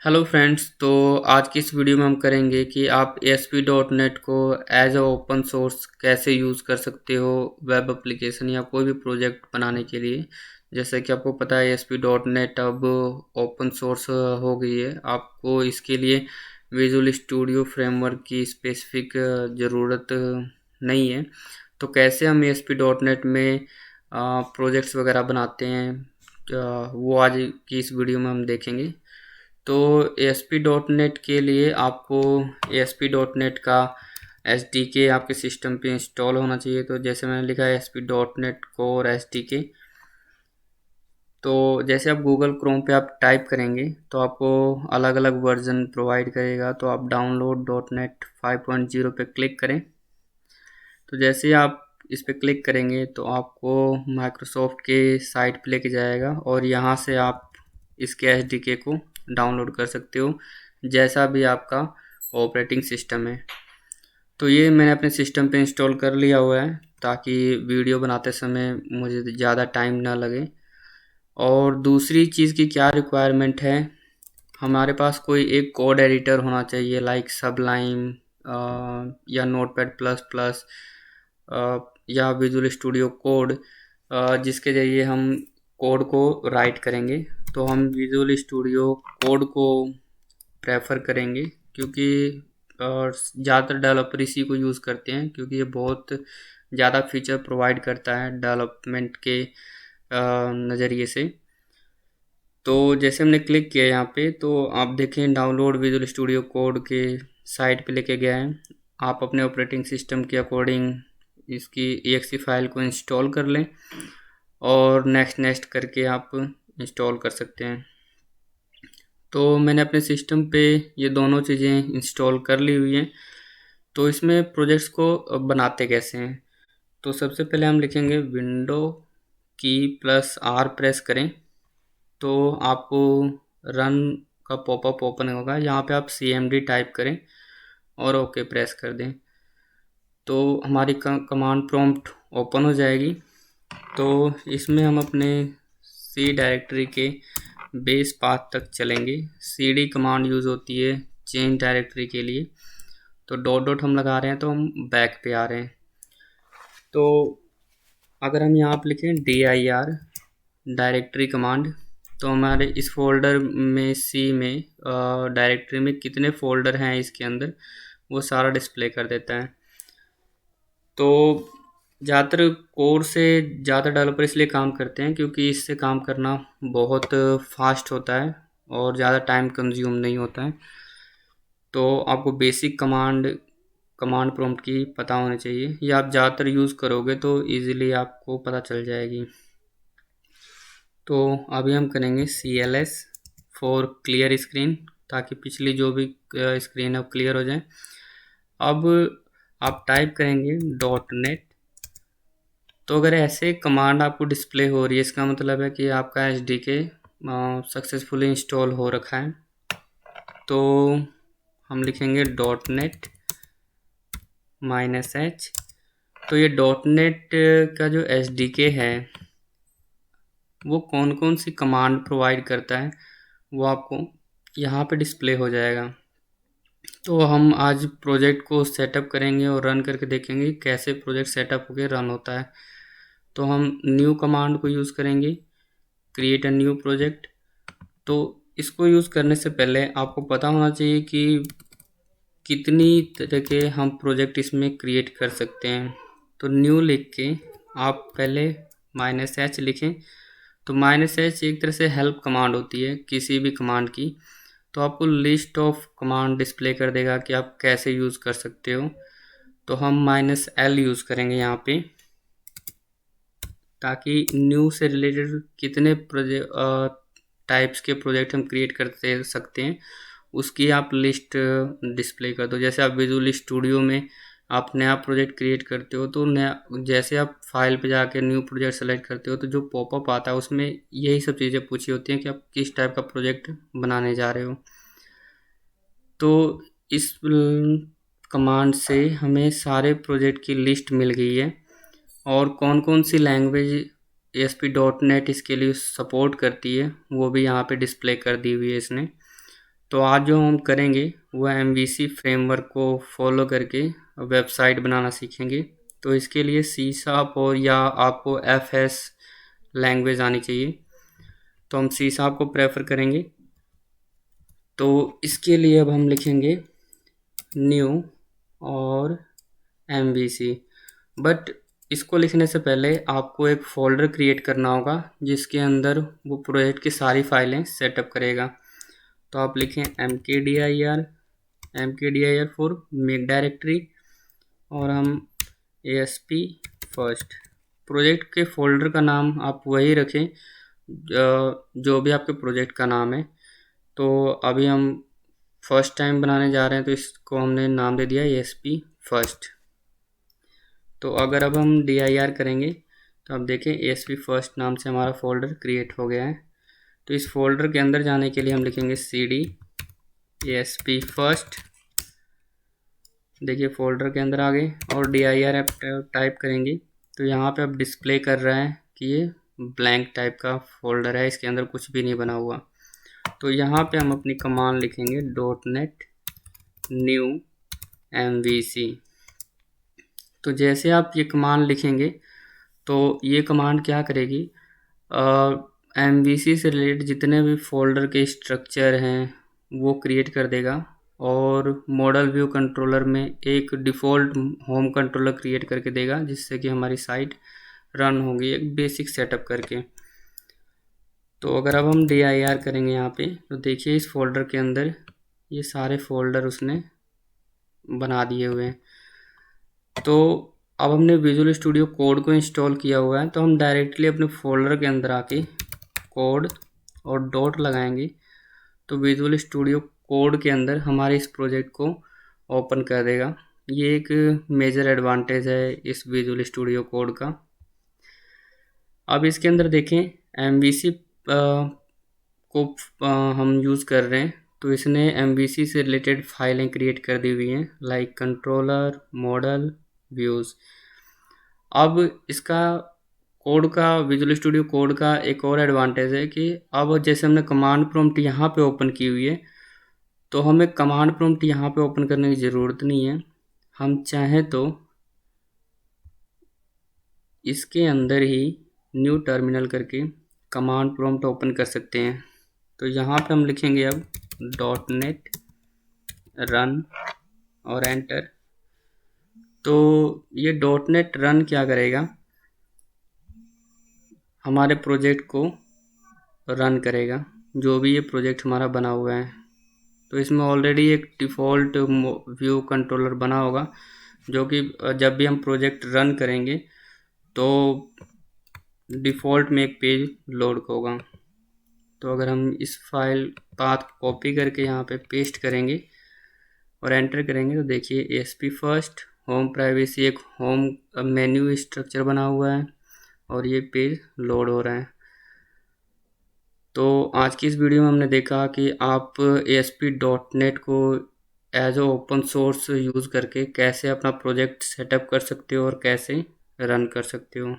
Hello friends. तो आज की इस वीडियो में हम करेंगे कि आप ASP.NET को एज अ ओपन सोर्स कैसे यूज़ कर सकते हो वेब एप्लीकेशन या कोई भी प्रोजेक्ट बनाने के लिए। जैसे कि आपको पता है ASP.NET अब ओपन सोर्स हो गई है। आपको इसके लिए विजुअल स्टूडियो फ्रेमवर्क की स्पेसिफिक ज़रूरत नहीं है। तो कैसे हम ASP.NET में प्रोजेक्ट्स वगैरह बनाते हैं, वो आज की इस वीडियो में हम देखेंगे। तो ASP.NET के लिए आपको ASP.NET का SDK आपके सिस्टम पे इंस्टॉल होना चाहिए। तो जैसे मैंने लिखा है ASP.NET Core SDK। तो जैसे आप गूगल क्रोम पे आप टाइप करेंगे तो आपको अलग अलग वर्जन प्रोवाइड करेगा। तो आप डाउनलोड .NET 5.0 पे क्लिक करें। तो जैसे ही आप इस पे क्लिक करेंगे तो आपको माइक्रोसॉफ्ट के साइट पे लेके जाएगा और यहाँ से आप इसके SDK को डाउनलोड कर सकते हो, जैसा भी आपका ऑपरेटिंग सिस्टम है। तो ये मैंने अपने सिस्टम पे इंस्टॉल कर लिया हुआ है ताकि वीडियो बनाते समय मुझे ज़्यादा टाइम ना लगे। और दूसरी चीज़ की क्या रिक्वायरमेंट है, हमारे पास कोई एक कोड एडिटर होना चाहिए, लाइक सबलाइम या नोटपैड प्लस प्लस या विजुअल स्टूडियो कोड, जिसके ज़रिए हम कोड को राइट करेंगे। तो हम विजुअल स्टूडियो कोड को प्रेफर करेंगे क्योंकि ज़्यादातर डेवलपर इसी को यूज़ करते हैं, क्योंकि ये बहुत ज़्यादा फीचर प्रोवाइड करता है डेवलपमेंट के नज़रिए से। तो जैसे हमने क्लिक किया यहाँ पे तो आप देखें डाउनलोड विजुअल स्टूडियो कोड के साइट पे लेके गया है। आप अपने ऑपरेटिंग सिस्टम के अकॉर्डिंग इसकी exe फाइल को इंस्टॉल कर लें और नेक्स्ट नेक्स्ट करके आप इंस्टॉल कर सकते हैं। तो मैंने अपने सिस्टम पे ये दोनों चीज़ें इंस्टॉल कर ली हुई हैं। तो इसमें प्रोजेक्ट्स को बनाते कैसे हैं, तो सबसे पहले हम लिखेंगे विंडो की प्लस R प्रेस करें तो आपको रन का पॉपअप ओपन होगा। यहाँ पे आप CMD टाइप करें और ओके प्रेस कर दें तो हमारी कमांड प्रॉम्प्ट ओपन हो जाएगी। तो इसमें हम अपने C डायरेक्टरी के बेस पाथ तक चलेंगे। CD कमांड यूज़ होती है चेंज डायरेक्टरी के लिए। तो डॉट डॉट हम लगा रहे हैं तो हम बैक पे आ रहे हैं। तो अगर हम यहाँ पर लिखें dir डायरेक्टरी कमांड, तो हमारे इस फोल्डर में C में डायरेक्टरी में कितने फ़ोल्डर हैं इसके अंदर वो सारा डिस्प्ले कर देता है। तो ज़्यादातर कोर से ज़्यादा डेवलपर इसलिए काम करते हैं क्योंकि इससे काम करना बहुत फास्ट होता है और ज़्यादा टाइम कंज्यूम नहीं होता है। तो आपको बेसिक कमांड प्रॉम्प्ट की पता होनी चाहिए, ये आप ज़्यादातर यूज़ करोगे तो इजीली आपको पता चल जाएगी। तो अभी हम करेंगे CLS फॉर क्लियर स्क्रीन, ताकि पिछली जो भी स्क्रीन है वो क्लियर हो जाए। अब आप टाइप करेंगे .NET। तो अगर ऐसे कमांड आपको डिस्प्ले हो रही है, इसका मतलब है कि आपका SDK सक्सेसफुली इंस्टॉल हो रखा है। तो हम लिखेंगे .NET -h। तो ये .NET का जो SDK है वो कौन कौन सी कमांड प्रोवाइड करता है वो आपको यहाँ पे डिस्प्ले हो जाएगा। तो हम आज प्रोजेक्ट को सेटअप करेंगे और रन करके देखेंगे कैसे प्रोजेक्ट सेटअप होकर रन होता है। तो हम न्यू कमांड को यूज़ करेंगे, क्रिएट अ न्यू प्रोजेक्ट। तो इसको यूज़ करने से पहले आपको पता होना चाहिए कि कितनी तरह के हम प्रोजेक्ट इसमें क्रिएट कर सकते हैं। तो न्यू लिख के आप पहले -h लिखें। तो -h एक तरह से हेल्प कमांड होती है किसी भी कमांड की। तो आपको लिस्ट ऑफ कमांड डिस्प्ले कर देगा कि आप कैसे यूज़ कर सकते हो। तो हम -l यूज़ करेंगे यहाँ पे, ताकि न्यू से रिलेटेड कितने टाइप्स के प्रोजेक्ट हम क्रिएट करते सकते हैं उसकी आप लिस्ट डिस्प्ले कर दो। जैसे आप विजुअल स्टूडियो में आप नया प्रोजेक्ट क्रिएट करते हो तो नया, जैसे आप फाइल पे जाके न्यू प्रोजेक्ट सेलेक्ट करते हो तो जो पॉपअप आता है उसमें यही सब चीज़ें पूछी होती हैं कि आप किस टाइप का प्रोजेक्ट बनाने जा रहे हो। तो इस कमांड से हमें सारे प्रोजेक्ट की लिस्ट मिल गई है और कौन कौन सी लैंग्वेज ASP.NET इसके लिए सपोर्ट करती है वो भी यहाँ पे डिस्प्ले कर दी हुई है इसने। तो आज जो हम करेंगे वह MVC फ्रेमवर्क को फॉलो करके वेबसाइट बनाना सीखेंगे। तो इसके लिए सी शार्प और या आपको FS लैंग्वेज आनी चाहिए, तो हम सी शार्प को प्रेफर करेंगे। तो इसके लिए अब हम लिखेंगे न्यू और MVC, बट इसको लिखने से पहले आपको एक फ़ोल्डर क्रिएट करना होगा जिसके अंदर वो प्रोजेक्ट की सारी फाइलें सेटअप करेगा। तो आप लिखें mkdir फॉर मेक डायरेक्टरी और हम ASP फर्स्ट। प्रोजेक्ट के फोल्डर का नाम आप वही रखें जो भी आपके प्रोजेक्ट का नाम है। तो अभी हम फर्स्ट टाइम बनाने जा रहे हैं तो इसको हमने नाम दे दिया ASP फर्स्ट। तो अगर अब हम dir करेंगे तो आप देखें ASP फर्स्ट नाम से हमारा फ़ोल्डर क्रिएट हो गया है। तो इस फोल्डर के अंदर जाने के लिए हम लिखेंगे cd ASP फर्स्ट। देखिए फोल्डर के अंदर आ गए और dir टाइप करेंगे तो यहाँ पे अब डिस्प्ले कर रहा है कि ये ब्लैंक टाइप का फोल्डर है, इसके अंदर कुछ भी नहीं बना हुआ। तो यहाँ पे हम अपनी कमांड लिखेंगे .NET न्यू MVC। तो जैसे आप ये कमांड लिखेंगे तो ये कमांड क्या करेगी, MVC से रिलेटेड जितने भी फोल्डर के स्ट्रक्चर हैं वो क्रिएट कर देगा और मॉडल व्यू कंट्रोलर में एक डिफ़ॉल्ट होम कंट्रोलर क्रिएट करके देगा जिससे कि हमारी साइट रन होगी एक बेसिक सेटअप करके। तो अगर अब हम dir करेंगे यहाँ पे तो देखिए इस फोल्डर के अंदर ये सारे फोल्डर उसने बना दिए हुए हैं। तो अब हमने विजुअल स्टूडियो कोड को इंस्टॉल किया हुआ है तो हम डायरेक्टली अपने फोल्डर के अंदर आके कोड और डॉट लगाएंगे तो विजुअल स्टूडियो कोड के अंदर हमारे इस प्रोजेक्ट को ओपन कर देगा। ये एक मेजर एडवांटेज है इस विजुअल स्टूडियो कोड का। अब इसके अंदर देखें MVC को हम यूज़ कर रहे हैं तो इसने MVC से रिलेटेड फाइलें क्रिएट कर दी हुई हैं लाइक कंट्रोलर मॉडल व्यूज़। अब इसका कोड का विजुअल स्टूडियो कोड का एक और एडवांटेज है कि अब जैसे हमने कमांड प्रॉम्प्ट यहाँ पे ओपन की हुई है तो हमें कमांड प्रॉम्प्ट यहाँ पे ओपन करने की ज़रूरत नहीं है। हम चाहें तो इसके अंदर ही न्यू टर्मिनल करके कमांड प्रॉम्प्ट ओपन कर सकते हैं। तो यहाँ पे हम लिखेंगे अब .NET रन और एंटर। तो ये .NET रन क्या करेगा, हमारे प्रोजेक्ट को रन करेगा जो भी ये प्रोजेक्ट हमारा बना हुआ है। तो इसमें ऑलरेडी एक डिफ़ॉल्ट व्यू कंट्रोलर बना होगा जो कि जब भी हम प्रोजेक्ट रन करेंगे तो डिफ़ॉल्ट में एक पेज लोड होगा। तो अगर हम इस फाइल पाथ कॉपी करके यहाँ पे पेस्ट करेंगे और एंटर करेंगे तो देखिए ASP फर्स्ट होम प्राइवेसी एक होम मेन्यू स्ट्रक्चर बना हुआ है और ये पेज लोड हो रहा है। तो आज की इस वीडियो में हमने देखा कि आप ASP.NET को as a open source use करके कैसे अपना प्रोजेक्ट सेटअप कर सकते हो और कैसे रन कर सकते हो।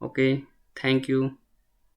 Okay, thank you.